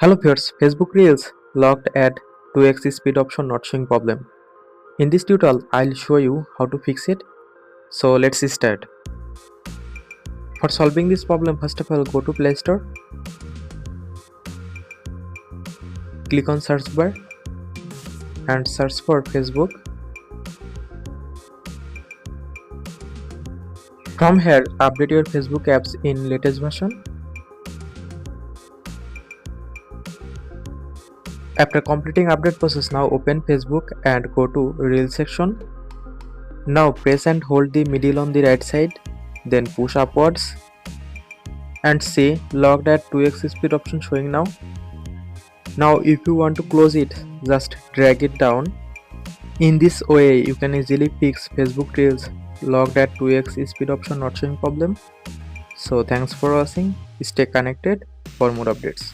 Hello viewers, Facebook Reels locked at 2x speed option not showing problem. In this tutorial, I'll show you how to fix it. So let's start. For solving this problem, first of all go to Play Store, click on search bar and search for Facebook. From here, update your Facebook apps in latest version. After completing update process, now open Facebook and go to Reel section. Now press and hold the middle on the right side, then push upwards and see locked at 2x speed option showing now. Now if you want to close it, just drag it down. In this way you can easily fix Facebook Reels locked at 2x speed option not showing problem. So thanks for watching, stay connected for more updates.